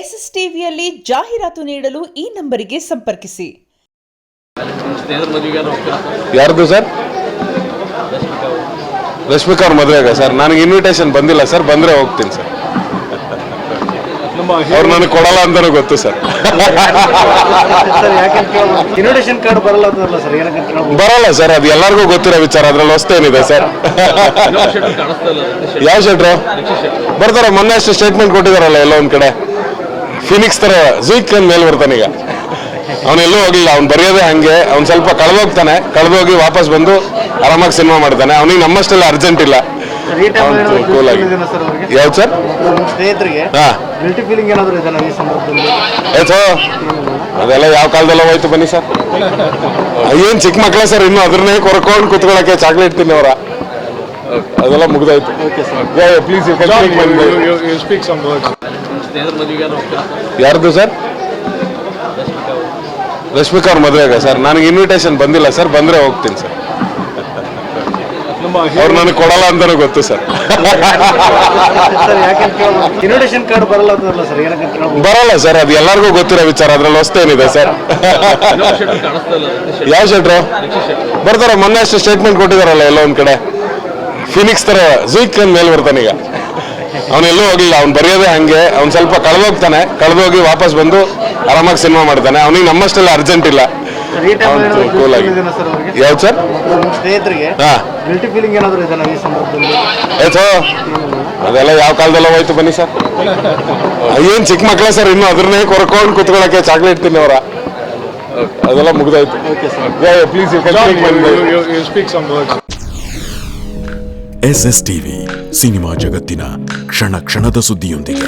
S S ಟಿವಿಯಲ್ಲಿ ಜಾಹೀರಾತು ನೀಡಲು ಈ ನಂಬರಿಗೆ ಸಂಪರ್ಕಿಸಿ. ಯಾರ್ದು ಸರ್? ರಶ್ಮಿಕಾ ಅವ್ರ ಮದುವೆಗ ಸರ್? ನನಗೆ ಇನ್ವಿಟೇಷನ್ ಬಂದಿಲ್ಲ ಸರ್, ಬಂದರೆ ಹೋಗ್ತೀನಿ ಸರ್. ಅವ್ರು ನನಗೆ ಕೊಡಲ್ಲ ಅಂತಾನೂ ಗೊತ್ತು ಸರ್. ಇನ್ವಿಟೇಷನ್ ಕಾರ್ಡ್ ಬರಲ್ಲ ಸರ್? ಬರಲ್ಲ ಸರ್, ಅದು ಎಲ್ಲರಿಗೂ ಗೊತ್ತಿರೋ ವಿಚಾರ. ಅದ್ರಲ್ಲಿ ಹೊಸ್ತೇನಿದೆ ಸರ್? ಯಾವ ಶೆಟ್ರು ಬರ್ತಾರ? ಮೊನ್ನೆ ಅಷ್ಟು ಸ್ಟೇಟ್ಮೆಂಟ್ ಕೊಟ್ಟಿದಾರಲ್ಲ ಎಲ್ಲೋ ಒಂದ್ ಕಡೆ. ಫಿನಿಕ್ಸ್ ತರ ಜೂಕ್ ಮೇಲೆ ಬರ್ತಾನೆ. ಈಗ ಅವನೆಲ್ಲೂ ಹೋಗಿಲ್ಲ, ಅವ್ನು ಬರೆಯೋದೇ ಹಂಗೆ. ಅವ್ನು ಸ್ವಲ್ಪ ಕಳೆದೋಗ್ತಾನೆ, ಕಳೆದೋಗಿ ವಾಪಸ್ ಬಂದು ಆರಾಮಾಗಿ ಸಿನಿಮಾ ಮಾಡ್ತಾನೆ. ಅವನಿಗೆ ನಮ್ಮಷ್ಟೆಲ್ಲ ಅರ್ಜೆಂಟ್ ಇಲ್ಲ. ಕೂಲ್ ಆಗಿ. ಯಾವ್ದು ಸರ್? ಸ್ನೇಹಿತರಿಗೆ ಅದೆಲ್ಲ ಯಾವ ಕಾಲದಲ್ಲ ಹೋಯ್ತು, ಬನ್ನಿ ಸರ್. ಏನ್ ಚಿಕ್ಕ ಮಕ್ಕಳ ಸರ್, ಇನ್ನು ಅದ್ರನ್ನೇ ಕೊರ್ಕೊಂಡು ಕುತ್ಕೊಳಕ್ಕೆ ಚಾಕ್ಲೇಟ್ ತಿನ್ನೋರ? ಅದೆಲ್ಲ ಮುಗ್ದಾಯ್ತು. ಪ್ಲೀಸ್ ಯಾರ್ದು ಸರ್? ರಶ್ಮಿಕಾ ಅವ್ರ ಮದುವೆಗ ಸರ್? ನನಗೆ ಇನ್ವಿಟೇಷನ್ ಬಂದಿಲ್ಲ ಸರ್, ಬಂದ್ರೆ ಹೋಗ್ತೀನಿ ಸರ್. ಅವ್ರು ನನಗೆ ಕೊಡಲ್ಲ ಅಂತಾನೂ ಗೊತ್ತು ಸರ್. ಇನ್ವಿಟೇಷನ್ ಕಾರ್ಡ್ ಬರಲ್ಲ ಸರ್? ಬರಲ್ಲ ಸರ್, ಅದು ಎಲ್ಲರಿಗೂ ಗೊತ್ತಿರೋ ವಿಚಾರ. ಅದ್ರಲ್ಲಿ ಹೊಸ್ತೇನಿದೆ ಸರ್? ಯಾವ ಶೆಟ್ರು ಬರ್ತಾರ? ಮೊನ್ನೆ ಅಷ್ಟು ಸ್ಟೇಟ್ಮೆಂಟ್ ಕೊಟ್ಟಿದಾರಲ್ಲ ಎಲ್ಲೋ ಒಂದ್ ಕಡೆ. ಫಿನಿಕ್ಸ್ ತರ ಜೂಕ್ ಮೇಲೆ ಬರ್ತಾನೆ. ಈಗ ಅವನೆಲ್ಲೂ ಹೋಗಿಲ್ಲ, ಅವ್ನು ಬರೆಯೋದೇ ಹಂಗೆ. ಅವ್ನು ಸ್ವಲ್ಪ ಕಳೆದೋಗ್ತಾನೆ, ಕಳೆದೋಗಿ ವಾಪಸ್ ಬಂದು ಆರಾಮಾಗಿ ಸಿನಿಮಾ ಮಾಡ್ತಾನೆ. ಅವನಿಗೆ ನಮ್ಮಷ್ಟೆಲ್ಲ ಅರ್ಜೆಂಟ್ ಇಲ್ಲ. ಕೂಲ್ ಆಗಿ. ಯಾವ್ದು ಸರ್? ಸ್ನೇಹಿತರಿಗೆ ಅದೆಲ್ಲ ಯಾವ ಕಾಲದಲ್ಲ ಹೋಯ್ತು, ಬನ್ನಿ ಸರ್. ಏನ್ ಚಿಕ್ಕ ಮಕ್ಕಳ ಸರ್, ಇನ್ನು ಅದ್ರನ್ನೇ ಕೊರ್ಕೊಂಡು ಕುತ್ಕೊಳಕ್ಕೆ ಚಾಕ್ಲೇಟ್ ತಿನ್ನೋರ? ಅದೆಲ್ಲ ಮುಗ್ದಾಯ್ತು. ಪ್ಲೀಸ್ ಎಸ್ಎಸ್ ಟಿವಿ, ಸಿನಿಮಾ ಜಗತ್ತಿನ ಕ್ಷಣ ಕ್ಷಣದ ಸುದ್ದಿಯೊಂದಿಗೆ.